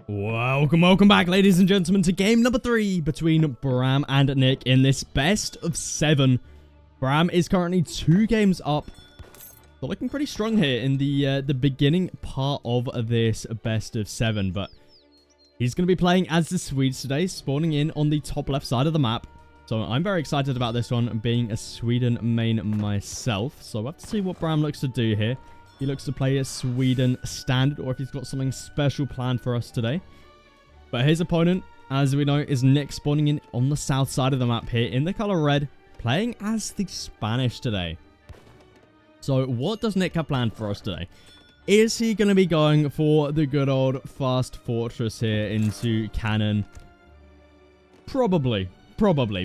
Welcome back, ladies and gentlemen, to game number 3 between Bram and Nick in this best of 7. Bram is currently 2 games up. They're looking pretty strong here in the beginning part of this best of 7, but he's going to be playing as the Swedes today, spawning in on the top left side of the map. So I'm very excited about this one, being a Sweden main myself. So we'll have to see what Bram looks to do here. He looks to play a Sweden standard, or if he's got something special planned for us today. But his opponent, as we know, is Nick, spawning in on the south side of the map here in the color red, playing as the Spanish today. So what does Nick have planned for us today? Is he going to be going for the good old fast fortress here into cannon? Probably,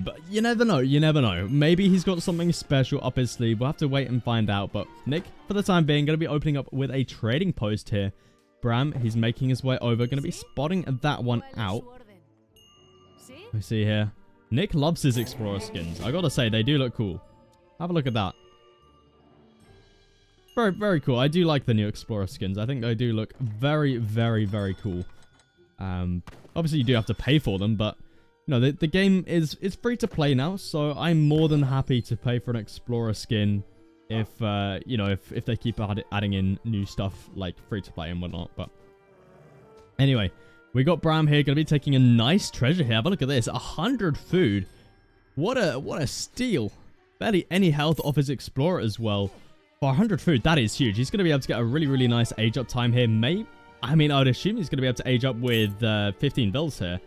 but you never know. Maybe he's got something special up his sleeve. We'll have to wait and find out. But Nick, for the time being, going to be opening up with a trading post here. Bram, he's making his way over, going to be spotting that one out. We see here. Nick loves his Explorer skins. I gotta say, they do look cool. Have a look at that. Very cool. I do like the new Explorer skins. I think they do look very cool. Obviously, you do have to pay for them, but you know, the game is free to play now, so I'm more than happy to pay for an Explorer skin if you know, if they keep adding in new stuff like free to play and whatnot. But anyway, we got Bram here, gonna be taking a nice treasure here. Have a look at this, 100 food. What a steal! Barely any health off his Explorer as well. For 100 food, that is huge. He's gonna be able to get a really nice age up time here. I mean, I would assume he's gonna be able to age up with 15 bills here.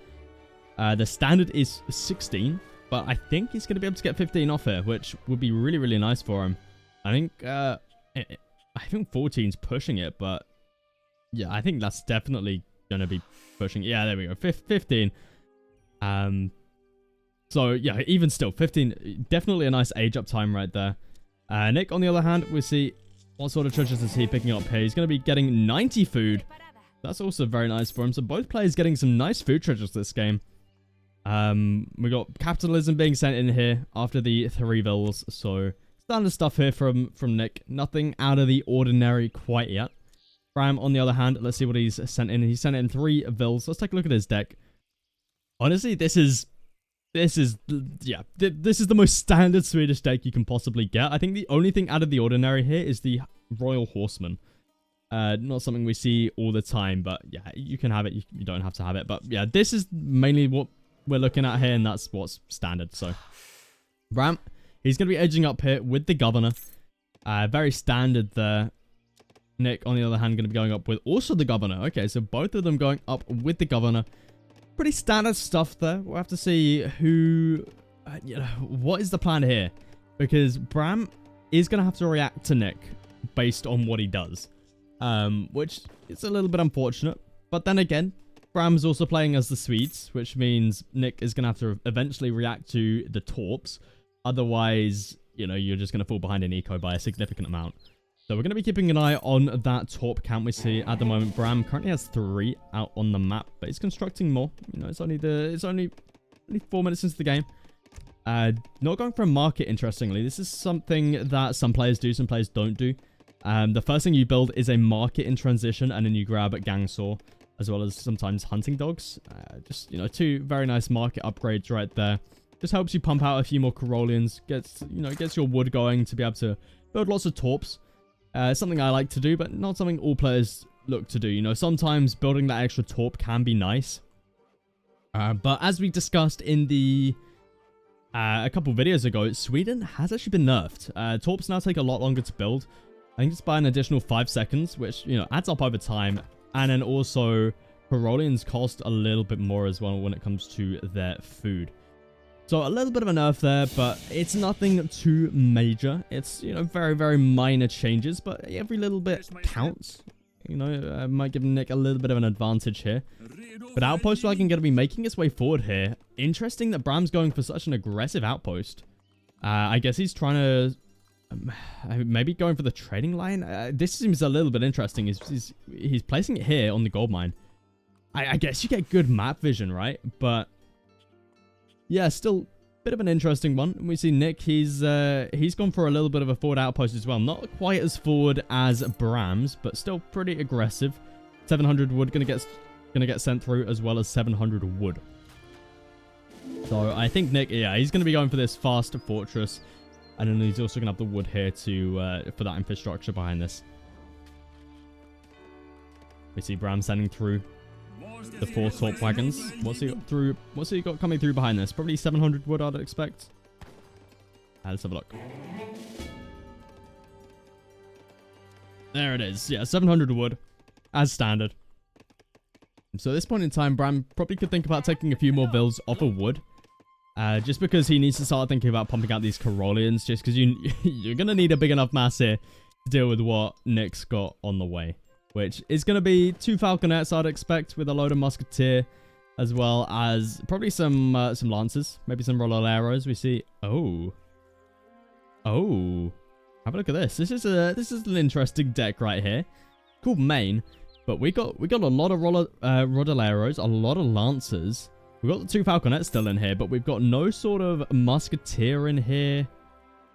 The standard is 16, but I think he's going to be able to get 15 off here, which would be really nice for him. I think 14's pushing it, but yeah, I think that's definitely going to be pushing it. Yeah, there we go, 15. So yeah, even still, 15, definitely a nice age up time right there. Nick, on the other hand, we see what sort of treasures is he picking up here. He's going to be getting 90 food. That's also very nice for him. So both players getting some nice food treasures this game. We got capitalism being sent in here after the 3 vills, so standard stuff here from Nick. Nothing out of the ordinary quite yet. Bram, on the other hand, let's see what he's sent in. He sent in 3 vills. Let's take a look at his deck. Honestly, this is the most standard Swedish deck you can possibly get. I think the only thing out of the ordinary here is the Royal Horseman. Not something we see all the time, but yeah, you can have it. You don't have to have it, but yeah, this is mainly what we're looking at here, and that's what's standard. So Bram, he's going to be edging up here with the Governor. Very standard there. Nick, on the other hand, going to be going up with also the Governor. Okay, so both of them going up with the Governor. Pretty standard stuff there. We'll have to see who, you know, what is the plan here, because Bram is going to have to react to Nick based on what he does, which is a little bit unfortunate. But then again, Bram's also playing as the Swedes, which means Nick is going to have to eventually react to the Torps. Otherwise, you know, you're just going to fall behind in eco by a significant amount. So we're going to be keeping an eye on that Torp count we see at the moment. Bram currently has 3 out on the map, but he's constructing more. You know, it's only 4 minutes into the game. Not going for a market, interestingly. This is something that some players do, some players don't do. The first thing you build is a market in transition, and then you grab a gang saw, as well as sometimes hunting dogs. Just, you know, 2 very nice market upgrades right there. Just helps you pump out a few more Carolians. Gets your wood going to be able to build lots of Torps. Something I like to do, but not something all players look to do. You know, sometimes building that extra Torp can be nice. But as we discussed in the a couple videos ago, Sweden has actually been nerfed. Torps now take a lot longer to build. I think it's by an additional 5 seconds, which, you know, adds up over time. And then also, Carolians cost a little bit more as well when it comes to their food. So a little bit of a nerf there, but it's nothing too major. It's, you know, very minor changes, but every little bit counts. You know, might give Nick a little bit of an advantage here. But Outpost Wagon going to be making its way forward here. Interesting that Bram's going for such an aggressive outpost. I guess he's trying to maybe going for the trading line. This seems a little bit interesting. He's placing it here on the gold mine. I guess you get good map vision, right? But yeah, still a bit of an interesting one. We see Nick, he's gone for a little bit of a forward outpost as well. Not quite as forward as Bram's, but still pretty aggressive. 700 wood going to get going to get sent through, as well as 700 wood. So I think Nick, yeah, he's going to be going for this fast fortress. And then he's also going to have the wood here to for that infrastructure behind this. We see Bram sending through the 4 Torp wagons. What's he got coming through behind this? Probably 700 wood, I'd expect. Let's have a look. There it is. Yeah, 700 wood, as standard. So at this point in time, Bram probably could think about taking a few more builds off of wood. Just because he needs to start thinking about pumping out these Carolians, just because you're going to need a big enough mass here to deal with what Nick's got on the way. Which is going to be 2 Falconets, I'd expect, with a load of Musketeer, as well as probably some Lancers, maybe some Rolleros. We see, oh, have a look at this. This is an interesting deck right here, called Main, but we got a lot of Rolleros, a lot of Lancers. We've got the 2 Falconets still in here, but we've got no sort of Musketeer in here,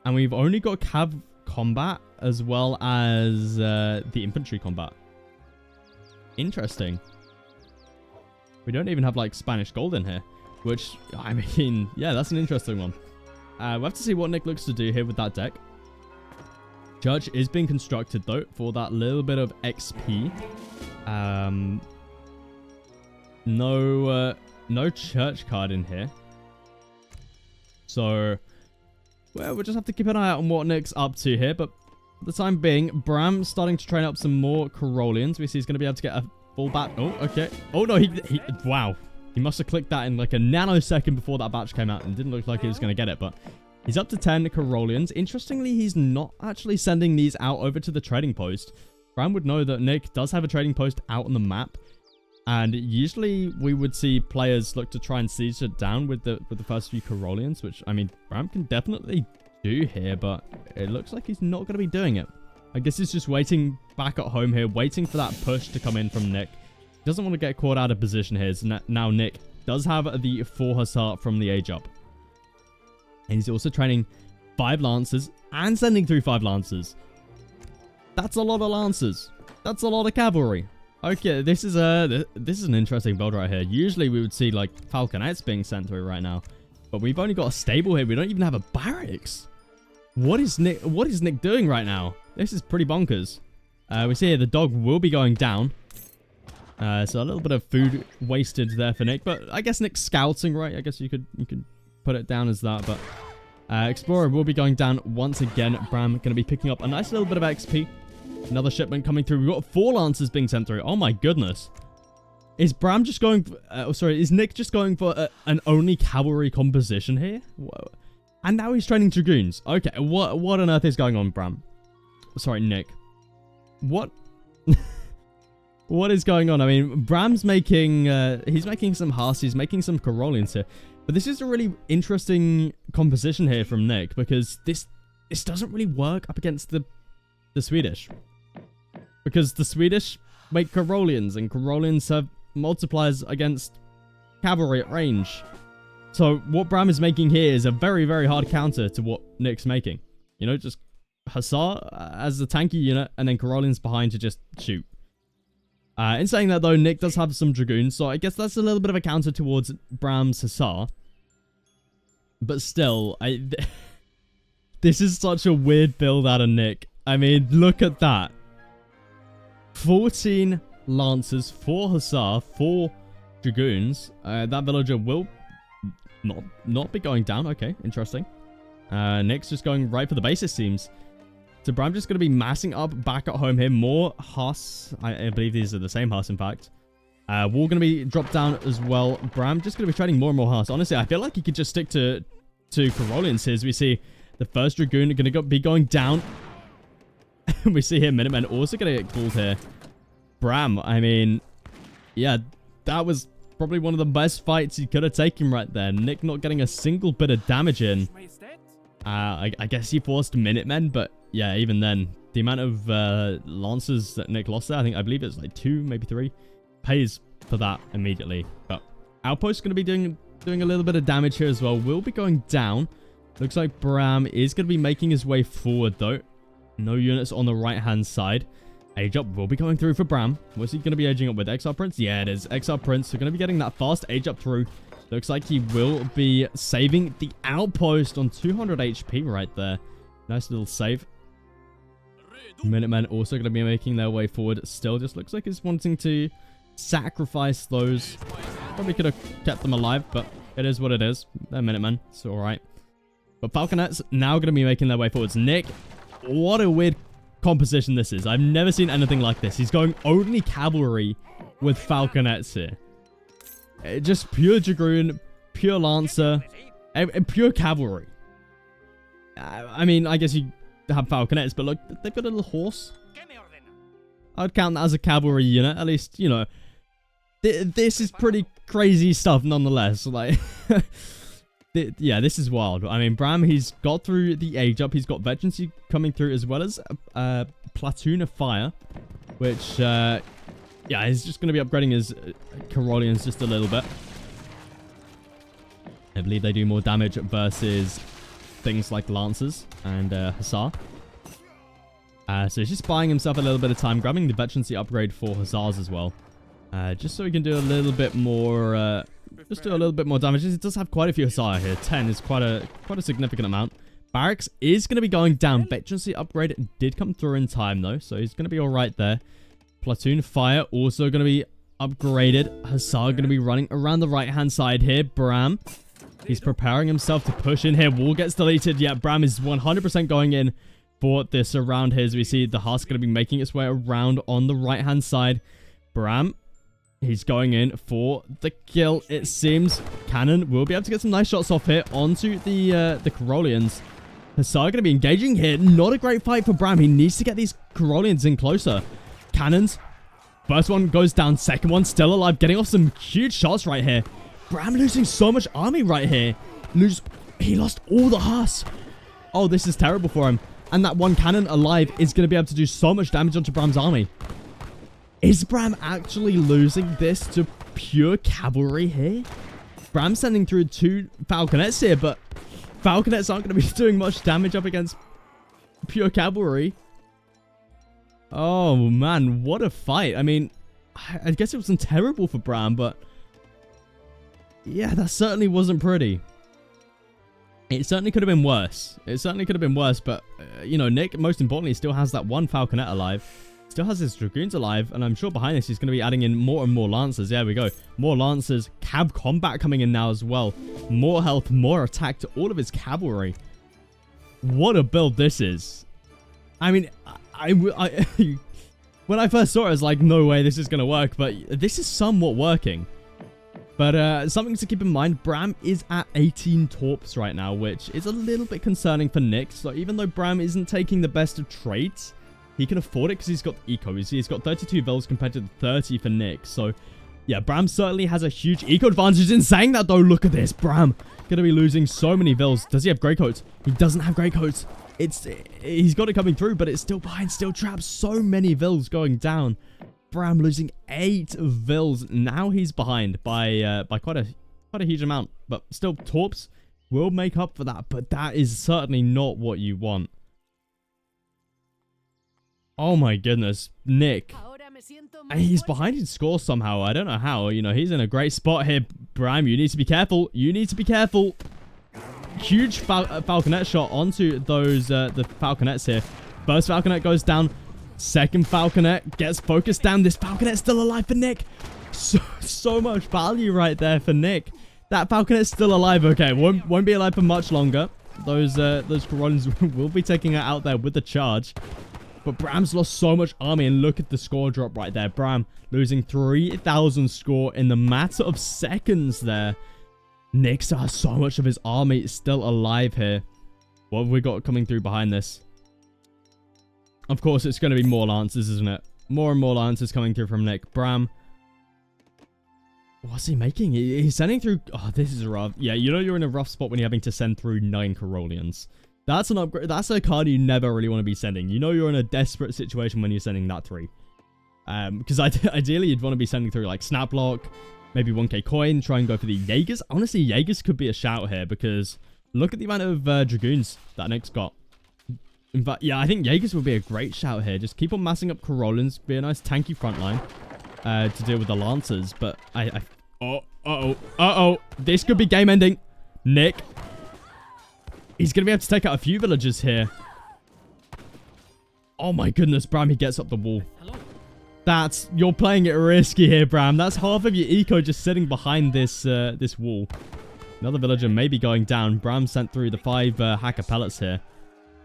and we've only got Cav combat as well as the infantry combat. Interesting. We don't even have like Spanish gold in here, which, I mean, yeah, that's an interesting one. We'll have to see what Nick looks to do here with that deck. Judge is being constructed though for that little bit of XP. No church card in here. So, well, we'll just have to keep an eye out on what Nick's up to here. But for the time being, Bram starting to train up some more Carolians. We see he's going to be able to get a full bat. Oh, okay. Oh, no, wow. He must have clicked that in like a nanosecond before that batch came out and didn't look like he was going to get it. But he's up to 10 Carolians. Interestingly, he's not actually sending these out over to the trading post. Bram would know that Nick does have a trading post out on the map. And usually we would see players look to try and siege it down with the first few Carolians, which, I mean, Bram can definitely do here, but it looks like he's not going to be doing it. I guess he's just waiting back at home here, waiting for that push to come in from Nick. He doesn't want to get caught out of position here. So now Nick does have the 4 Hussar from the age up. And he's also training 5 Lancers and sending through 5 Lancers. That's a lot of Lancers. That's a lot of cavalry. Okay, this is an interesting build right here. Usually we would see like Falconets being sent through right now, but we've only got a stable here. We don't even have a barracks. What is Nick doing right now? This is pretty bonkers. We see here the dog will be going down. So a little bit of food wasted there for Nick, but I guess Nick's scouting, right? I guess you could put it down as that, but Explorer will be going down once again. Bram going to be picking up a nice little bit of XP. Another shipment coming through. We've got 4 Lancers being sent through. Oh my goodness. Is Bram just going for, is Nick just going for an only cavalry composition here? Whoa. And now he's training Dragoons. Okay, what on earth is going on, Bram? Sorry, Nick. What? What is going on? I mean, Bram's making, he's making some Haas, he's making some Carolians here. But this is a really interesting composition here from Nick, because this doesn't really work up against the Swedish. Because the Swedish make Carolians, and Carolians have multipliers against cavalry at range. So what Bram is making here is a very, very hard counter to what Nick's making. You know, just Hussar as the tanky unit, and then Carolians behind to just shoot. In saying that though, Nick does have some Dragoons, so I guess that's a little bit of a counter towards Bram's Hussar. But still, this is such a weird build out of Nick. I mean, look at that. 14 Lancers, 4 Hussar, 4 Dragoons. That villager will not be going down. Okay, interesting. Nick's just going right for the base, it seems. So Bram just going to be massing up back at home here. More Huss. I believe these are the same Huss, in fact. Wall going to be dropped down as well. Bram just going to be trading more and more Huss. Honestly, I feel like he could just stick to Carolians here, as we see the first Dragoon going to be going down. We see here Minutemen also going to get called here. Bram, I mean, yeah, that was probably one of the best fights he could have taken right there. Nick not getting a single bit of damage in. I guess he forced Minutemen, but yeah, even then, the amount of Lancers that Nick lost there, I believe it's like 2, maybe 3, pays for that immediately. But Outpost going to be doing a little bit of damage here as well. Will be going down. Looks like Bram is going to be making his way forward though. No units on the right-hand side. Age up will be going through for Bram. What's he going to be aging up with? Exile Prince? Yeah, it is. Exile Prince. We're going to be getting that fast age up through. Looks like he will be saving the outpost on 200 HP right there. Nice little save. Minutemen also going to be making their way forward. Still just looks like he's wanting to sacrifice those. Probably could have kept them alive, but it is what it is. They're Minutemen. It's alright. But Falconets now going to be making their way forwards. Nick, what a weird composition this is. I've never seen anything like this. He's going only cavalry with Falconets here. Just pure Dragoon, pure Lancer, and pure cavalry. I mean, I guess you have Falconets, but look, they've got a little horse. I'd count that as a cavalry unit, at least, you know. This is pretty crazy stuff nonetheless. Like, yeah, this is wild. I mean, Bram, he's got through the age up. He's got Veterancy coming through as well as Platoon of Fire, which, yeah, he's just going to be upgrading his Carolians just a little bit. I believe they do more damage versus things like Lancers and Hussar. So he's just buying himself a little bit of time, grabbing the Veterancy upgrade for Hussars as well. Just so he can do a little bit more, just do a little bit more damage. He does have quite a few Hussar here. 10 is quite a significant amount. Barracks is going to be going down. Veterancy upgrade did come through in time though, so he's going to be all right there. Platoon Fire also going to be upgraded. Hussar going to be running around the right-hand side here. Bram, he's preparing himself to push in here. Wall gets deleted. Yeah, Bram is 100% going in for this around here. As we see, the Husk going to be making its way around on the right-hand side. Bram, he's going in for the kill, it seems. Cannon will be able to get some nice shots off here onto the Carolians. Hussar going to be engaging here. Not a great fight for Bram. He needs to get these Carolians in closer. Cannons. First one goes down. Second one still alive. Getting off some huge shots right here. Bram losing so much army right here. He lost all the Huss. Oh, this is terrible for him. And that one cannon alive is going to be able to do so much damage onto Bram's army. Is Bram actually losing this to pure cavalry here? Bram sending through 2 Falconets here, but Falconets aren't going to be doing much damage up against pure cavalry. Oh, man, what a fight. I mean, I guess it wasn't terrible for Bram, but yeah, that certainly wasn't pretty. It certainly could have been worse. But, you know, Nick, most importantly, still has that 1 Falconet alive. Still has his Dragoons alive, and I'm sure behind this he's going to be adding in more and more Lancers. There we go. More Lancers. Cab Combat coming in now as well. More health, more attack to all of his cavalry. What a build this is. I mean, when I first saw it, I was like, no way this is going to work, but this is somewhat working. But something to keep in mind, Bram is at 18 torps right now, which is a little bit concerning for Nick. So even though Bram isn't taking the best of traits, he can afford it because he's got eco. He's got 32 vills compared to 30 for Nick. So yeah, Bram certainly has a huge eco advantage. In saying that though, look at this. Bram going to be losing so many vills. Does he have grey coats? He doesn't have grey coats. He's got it coming through, but it's still behind, still trapped. So many vills going down. Bram losing 8 vills. Now he's behind by quite a huge amount. But still, torps will make up for that. But that is certainly not what you want. Oh my goodness, Nick. He's behind in score somehow. I don't know how. You know, he's in a great spot here. Bram, you need to be careful. You need to be careful. Huge Falconet shot onto those the Falconets here. First Falconet goes down. Second Falconet gets focused down. This Falconet's still alive for Nick. So much value right there for Nick. That Falconet's still alive. Okay, won't be alive for much longer. Those Carolians will be taking it out there with the charge. But Bram's lost so much army, and look at the score drop right there. Bram losing 3,000 score in the matter of seconds there. Nick still has so much of his army still alive here. What have we got coming through behind this? Of course, it's going to be more Lancers, isn't it? More and more Lancers coming through from Nick. Bram. What's he making? He's sending through... Oh, this is rough. Yeah, you know you're in a rough spot when you're having to send through 9 Carolians. That's an upgrade. That's a card you never really want to be sending. You know you're in a desperate situation when you're sending that 3. Because ideally you'd want to be sending through like Snaplock, maybe 1k coin, try and go for the Jaegers. Honestly, Jaegers could be a shout here because look at the amount of Dragoons that Nick's got. In fact, yeah, I think Jaegers would be a great shout here. Just keep on massing up Corollians. Be a nice tanky front line to deal with the Lancers. But uh-oh. This could be game ending. Nick. He's going to be able to take out a few villagers here. Oh my goodness, Bram, he gets up the wall. You're playing it risky here, Bram. That's half of your eco just sitting behind this this wall. Another villager may be going down. Bram sent through the 5 hacker pellets here.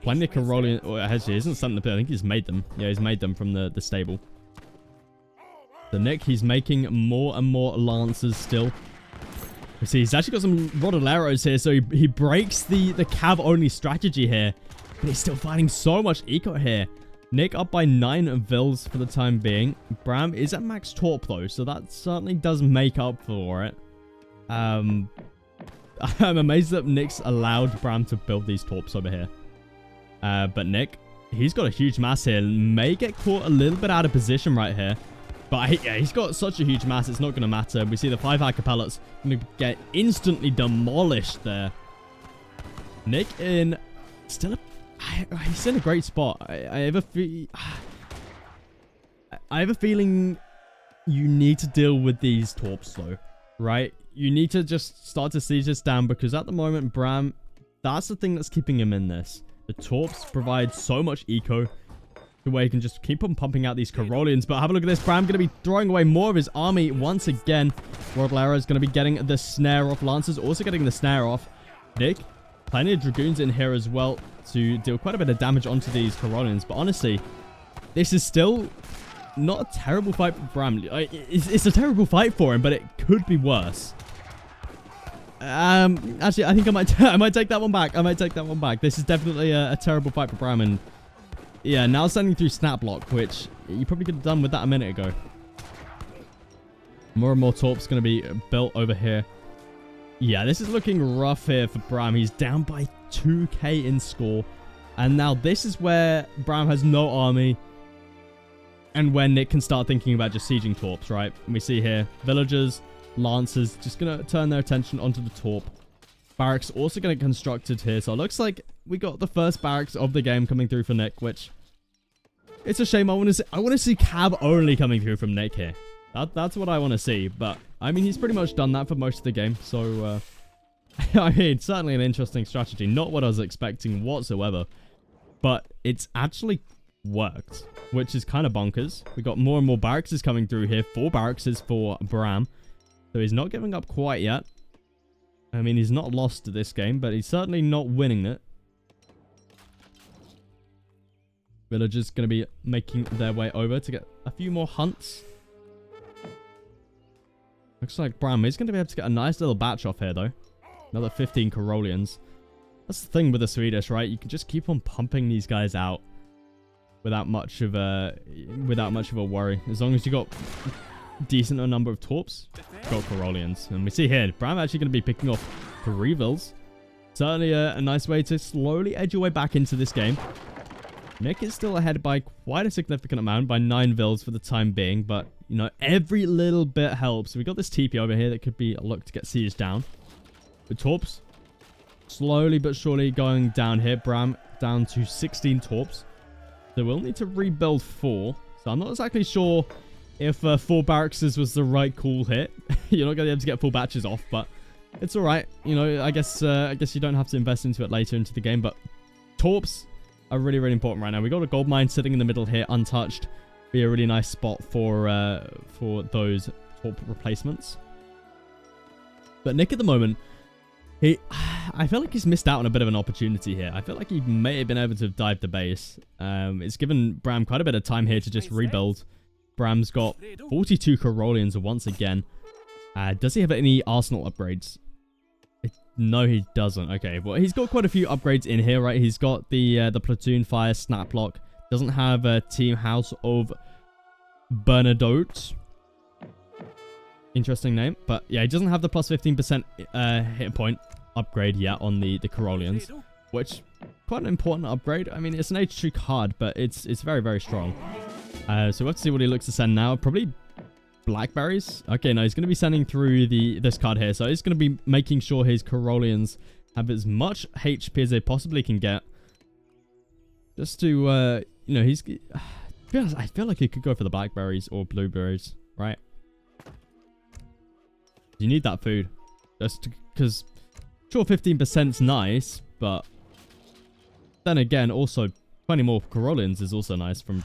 Plenty of Corollian. Oh, actually, he hasn't sent them. I think he's made them. Yeah, he's made them from the stable. So Nick, he's making more and more Lancers still. You see, he's actually got some Rodoleros here, so he breaks the cav-only strategy here. But he's still finding so much eco here. Nick up by 9 Vils for the time being. Bram is at max Torp, though, so that certainly does make up for it. I'm amazed that Nick's allowed Bram to build these Torps over here. But Nick, he's got a huge mass here. May get caught a little bit out of position right here. But yeah, he's got such a huge mass, it's not going to matter. We see the 5 hacker pellets going to get instantly demolished there. Nick in still he's in a great spot. I have a feeling you need to deal with these Torps though, right? You need to just start to siege this down because at the moment, Bram, that's the thing that's keeping him in this. The Torps provide so much eco to where he can just keep on pumping out these Corollians. But have a look at this. Bram going to be throwing away more of his army once again. Rodolero is going to be getting the snare off. Lancers also getting the snare off. Nick, plenty of Dragoons in here as well to deal quite a bit of damage onto these Corollians. But honestly, this is still not a terrible fight for Bram. It's a terrible fight for him, but it could be worse. Actually, I think I might take that one back. This is definitely a terrible fight for Bram, and yeah, now sending through Snap Block, which you probably could have done with that a minute ago. More and more Torps going to be built over here. Yeah, this is looking rough here for Bram. He's down by 2k in score, and now this is where Bram has no army, and when Nick can start thinking about just sieging Torps, right? And we see here villagers, Lancers just going to turn their attention onto the Torp. Barracks also going to get constructed here. So it looks like we got the first barracks of the game coming through for Nick, which it's a shame. I want to see cav only coming through from Nick here. That's what I want to see. But I mean, he's pretty much done that for most of the game. So I mean, certainly an interesting strategy. Not what I was expecting whatsoever, but it's actually worked, which is kind of bonkers. We got more and more barracks coming through here. 4 barracks for Bram. So he's not giving up quite yet. I mean, he's not lost to this game, but he's certainly not winning it. Villagers going to be making their way over to get a few more hunts. Looks like Bram is going to be able to get a nice little batch off here, though. Another 15 Corollians. That's the thing with the Swedish, right? You can just keep on pumping these guys out without much of a worry. As long as you got decent a number of Torps, got Corollians. And we see here, Bram actually going to be picking off 3 Vils. Certainly a nice way to slowly edge your way back into this game. Nick is still ahead by quite a significant amount, by 9 Vils for the time being. But, you know, every little bit helps. So we got this TP over here that could be a look to get sieged down. But Torps, slowly but surely going down here. Bram down to 16 Torps. So we'll need to rebuild 4. So I'm not exactly sure if 4 barracks was the right call here. You're not going to be able to get full batches off, but it's all right. You know, I guess you don't have to invest into it later into the game, but Torps are really, really important right now. We got a gold mine sitting in the middle here, untouched. Be a really nice spot for those Torp replacements. But Nick at the moment, I feel like he's missed out on a bit of an opportunity here. I feel like he may have been able to dive the base. It's given Bram quite a bit of time here to just rebuild. Bram's got 42 Corollians once again. Does he have any arsenal upgrades? No, he doesn't. Okay, well, he's got quite a few upgrades in here, right? He's got the platoon fire, snap block. Doesn't have a team house of Bernadotte. Interesting name. But yeah, he doesn't have the plus 15% hit point upgrade yet on the Corollians, which quite an important upgrade. I mean, it's an H2 card, but it's very, very strong. So we'll have to see what he looks to send now. Probably blackberries. Okay, no, he's going to be sending through this card here. So he's going to be making sure his Corollians have as much HP as they possibly can get. Just to, you know, I feel like he could go for the blackberries or blueberries, right? You need that food. Just because, sure, 15%'s nice, but then again, also 20 more Corollians is also nice from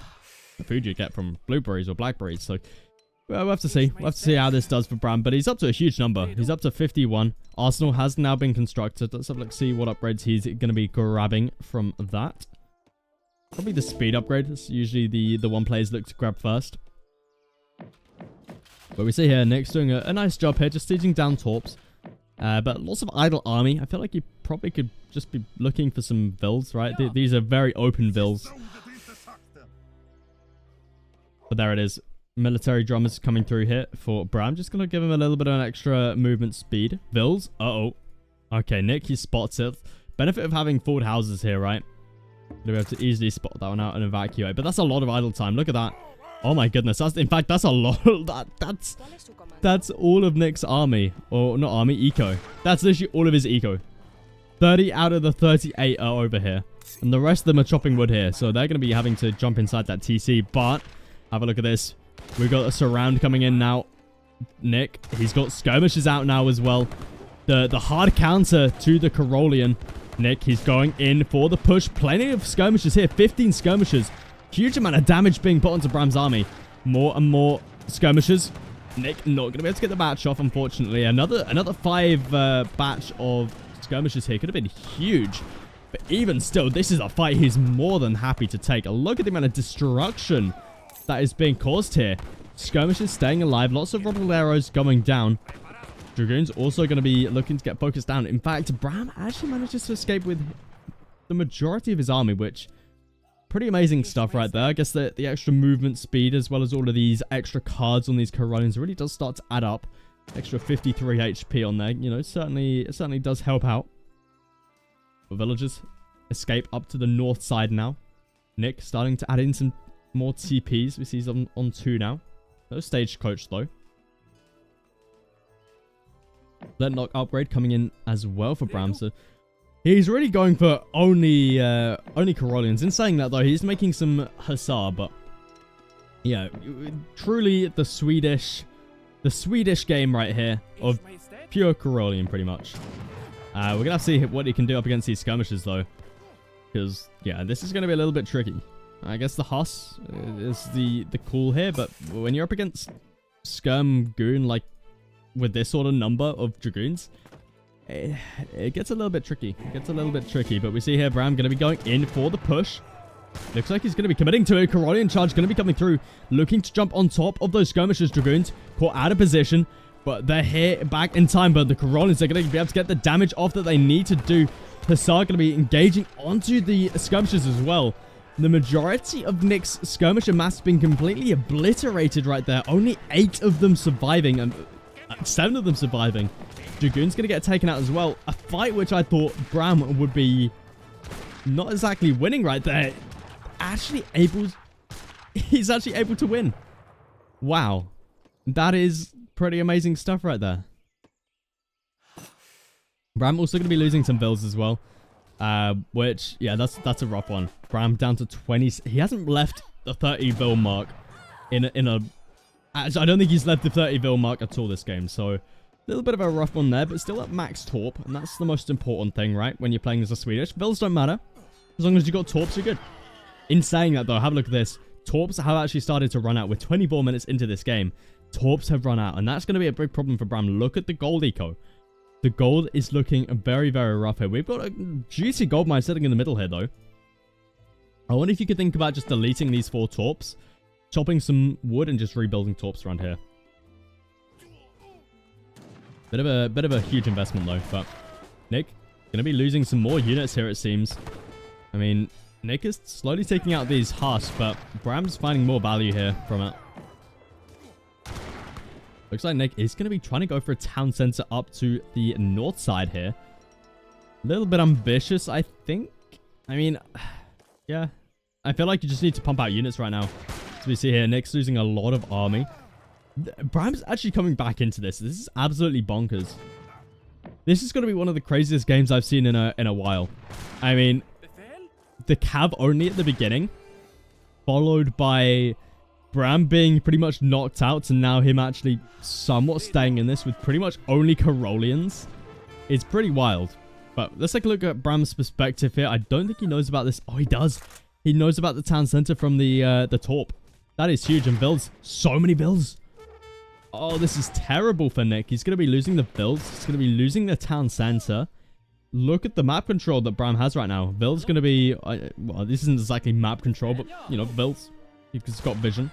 the food you get from blueberries or blackberries. So well, we'll have to see. We'll have to see how this does for Bram, but he's up to a huge number. He's up to 51. Arsenal has now been constructed. Let's have a look, see what upgrades he's going to be grabbing from that. Probably the speed upgrade. That's usually the one players look to grab first. But we see here, Nick's doing a nice job here, just sieging down Torps. But lots of idle army. I feel like you probably could just be looking for some vills, right? These are very open vills. But there it is. Military drummers coming through here for Bram. Just going to give him a little bit of an extra movement speed. Vills. Uh-oh. Okay, Nick, he spots it. Benefit of having forward houses here, right? You'll be able to easily spot that one out and evacuate. But that's a lot of idle time. Look at that. Oh my goodness. In fact, that's a lot. That's all of Nick's army. Or not army, eco. That's literally all of his eco. 30 out of the 38 are over here. And the rest of them are chopping wood here. So they're going to be having to jump inside that TC. But have a look at this. We've got a surround coming in now. Nick, he's got skirmishes out now as well. The hard counter to the Corollian. Nick, he's going in for the push. Plenty of skirmishes here. 15 skirmishes. Huge amount of damage being put onto Bram's army. More and more skirmishes. Nick not going to be able to get the batch off, unfortunately. Another 5 batch of skirmishes here. Could have been huge. But even still, this is a fight he's more than happy to take. Look at the amount of destruction that is being caused here. Skirmishes staying alive. Lots of arrows going down. Dragoons also going to be looking to get focused down. In fact, Bram actually manages to escape with the majority of his army, which pretty amazing stuff right there. I guess the extra movement speed as well as all of these extra cards on these Corollians really does start to add up. Extra 53 HP on there. You know, it certainly does help out. But villagers escape up to the north side now. Nick starting to add in some more TPs. We see he's on 2 now. No stagecoach though. That knock upgrade coming in as well for Bram. So he's really going for only Corollians. In saying that though, he's making some Hussar, but yeah, truly the Swedish game right here of pure Corollian pretty much. We're gonna have to see what he can do up against these skirmishes though, because yeah, this is gonna be a little bit tricky. I guess the Huss is the cool here, but when you're up against Skirm Goon, like with this sort of number of Dragoons, it gets a little bit tricky. But we see here Bram going to be going in for the push. Looks like he's going to be committing to a Corollian charge, going to be coming through, looking to jump on top of those skirmishers. Dragoons caught out of position, but they're here back in time. But the Corollians are going to be able to get the damage off that they need to do. Hussar going to be engaging onto the skirmishers as well. The majority of Nick's skirmisher mass has been completely obliterated right there. Only 8 of them surviving, and 7 of them surviving. Dragoon's going to get taken out as well. A fight which I thought Bram would be not exactly winning right there. He's actually able to win. Wow. That is pretty amazing stuff right there. Bram also going to be losing some bills as well. Which, yeah, that's a rough one. Bram down to 20. He hasn't left the 30 bill mark I don't think he's left the 30 bill mark at all this game. So, a little bit of a rough one there, but still at max Torp. And that's the most important thing, right? When you're playing as a Swedish. Bills don't matter. As long as you got Torps, you're good. In saying that, though, have a look at this. Torps have actually started to run out. We're 24 minutes into this game. Torps have run out. And that's going to be a big problem for Bram. Look at the gold eco. The gold is looking very, very rough here. We've got a juicy gold mine sitting in the middle here, though. I wonder if you could think about just deleting these 4 Torps, chopping some wood, and just rebuilding Torps around here. Bit of a huge investment, though. But Nick going to be losing some more units here, it seems. I mean, Nick is slowly taking out these Huss, but Bram's finding more value here from it. Looks like Nick is going to be trying to go for a town center up to the north side here. A little bit ambitious, I think. I mean, yeah. I feel like you just need to pump out units right now. As we see here, Nick's losing a lot of army. Bram's actually coming back into this. This is absolutely bonkers. This is going to be one of the craziest games I've seen in a while. I mean, the cav only at the beginning, followed by Bram being pretty much knocked out, and now him actually somewhat staying in this with pretty much only Carolians. It's pretty wild. But let's take a look at Bram's perspective here. I don't think he knows about this. Oh, he does. He knows about the town center from the Torp. That is huge. And builds. So many builds. Oh, this is terrible for Nick. He's going to be losing the builds. He's going to be losing the town center. Look at the map control that Bram has right now. Build's going to be... well, this isn't exactly map control, but, you know, builds. He's got vision.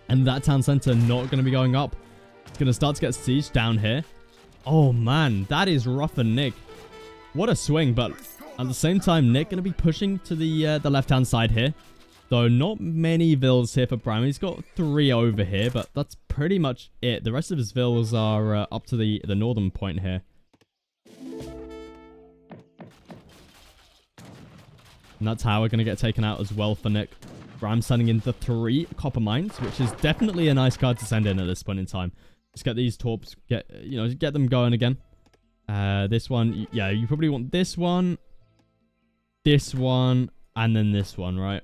And that town center not going to be going up. It's going to start to get sieged down here. Oh, man. That is rough for Nick. What a swing. But at the same time, Nick going to be pushing to the left-hand side here. Though not many vills here for Bram. He's got 3 over here, but that's pretty much it. The rest of his vills are up to the northern point here. And that's how we're going to get taken out as well for Nick. Bram sending in the 3 copper mines, which is definitely a nice card to send in at this point in time. Just get these torps, get them going again. This one, yeah, you probably want this one, and then this one, right?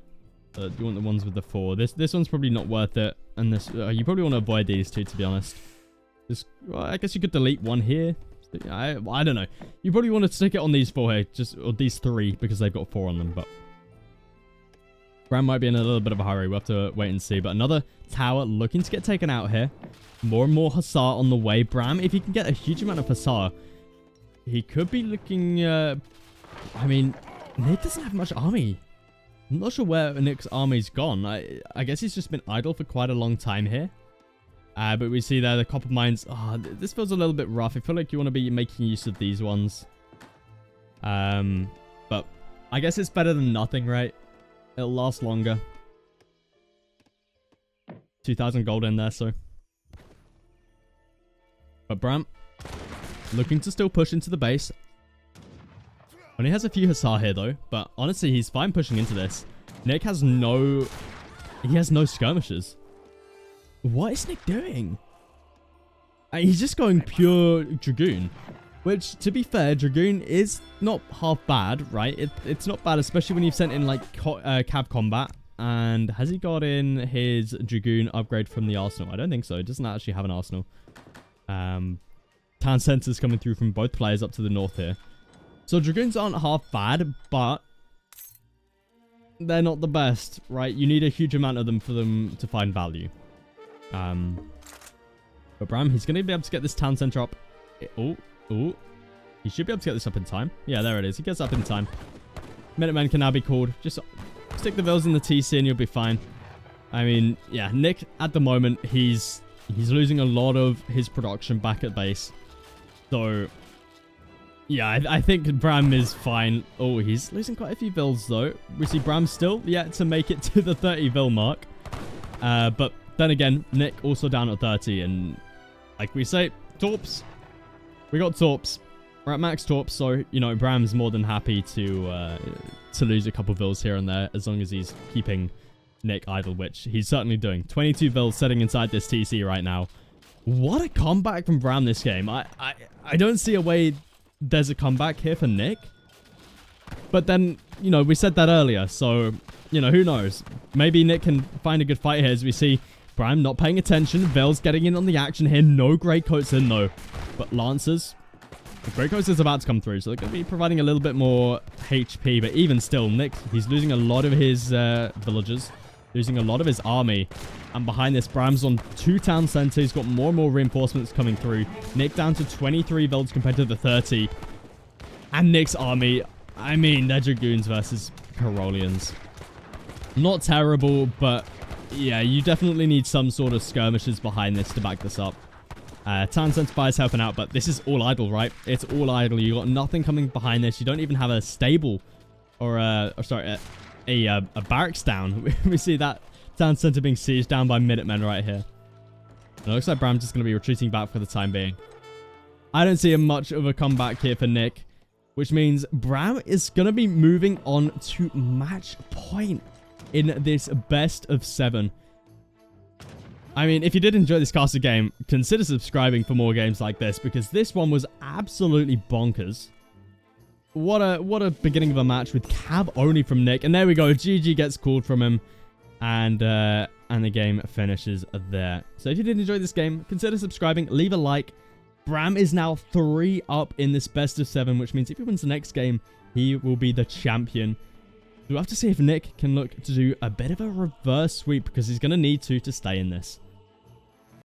You want the ones with the 4. This one's probably not worth it, and this you probably want to avoid these 2, to be honest. Well, I guess you could delete 1 here. I don't know. You probably want to stick it on these 4 here, or these 3, because they've got 4 on them. But Bram might be in a little bit of a hurry. We'll have to wait and see. But another tower looking to get taken out here. More and more Hussar on the way. Bram, if he can get a huge amount of Hussar, he could be looking... I mean, Nick doesn't have much army. I'm not sure where Nick's army's gone. I guess he's just been idle for quite a long time here. But we see there the copper mines. Oh, this feels a little bit rough. I feel like you want to be making use of these ones. But I guess it's better than nothing, right? It'll last longer. 2,000 gold in there, so. But Bram, looking to still push into the base. Only has a few Hussar here, though. But honestly, he's fine pushing into this. Nick has no... He has no skirmishers. What is Nick doing? He's just going pure Dragoon. Which, to be fair, Dragoon is not half bad, right? It's not bad, especially when you've sent in, like, Cav Combat. And has he got in his Dragoon upgrade from the arsenal? I don't think so. It doesn't actually have an arsenal. Town centers coming through from both players up to the north here. So Dragoons aren't half bad, but they're not the best, right? You need a huge amount of them for them to find value. But Bram, he's going to be able to get this town center up. Oh. He should be able to get this up in time. Yeah, there it is. He gets up in time. Minutemen can now be called. Just stick the vills in the TC and you'll be fine. I mean, yeah, Nick, at the moment, he's losing a lot of his production back at base. So, yeah, I think Bram is fine. Oh, he's losing quite a few vills, though. We see Bram still yet to make it to the 30 vill mark. But then again, Nick also down at 30. And like we say, torps. We got torps. We're at max torps, so, you know, Bram's more than happy to lose a couple vills here and there, as long as he's keeping Nick idle, which he's certainly doing. 22 vills sitting inside this TC right now. What a comeback from Bram this game. I don't see a way there's a comeback here for Nick. But then, you know, we said that earlier, so, you know, who knows? Maybe Nick can find a good fight here, as we see Bram not paying attention. Vil's getting in on the action here. No Greatcoats in, though. But Lancers, the Greatcoats is about to come through, so they're going to be providing a little bit more HP. But even still, Nick, he's losing a lot of his villagers, losing a lot of his army. And behind this, Bram's on 2 town centers. He's got more and more reinforcements coming through. Nick down to 23 vills compared to the 30. And Nick's army, I mean, they're Dragoons versus Carolians. Not terrible, but yeah, you definitely need some sort of skirmishes behind this to back this up. Town center fire is helping out, but this is all idle, right? It's all idle. You got nothing coming behind this. You don't even have a stable or a barracks down. We see that town center being sieged down by Minutemen right here. It looks like Bram's just going to be retreating back for the time being. I don't see much of a comeback here for Nick, which means Bram is going to be moving on to match point in this best of 7. I mean, if you did enjoy this caster game, consider subscribing for more games like this, because this one was absolutely bonkers. what a beginning of a match with cab only from Nick. And there we go. GG gets called from him. And the game finishes there. So if you did enjoy this game, consider subscribing, leave a like. Bram is now 3 up in this best of 7, which means if he wins the next game, he will be the champion. We'll have to see if Nick can look to do a bit of a reverse sweep, because he's going to need to stay in this.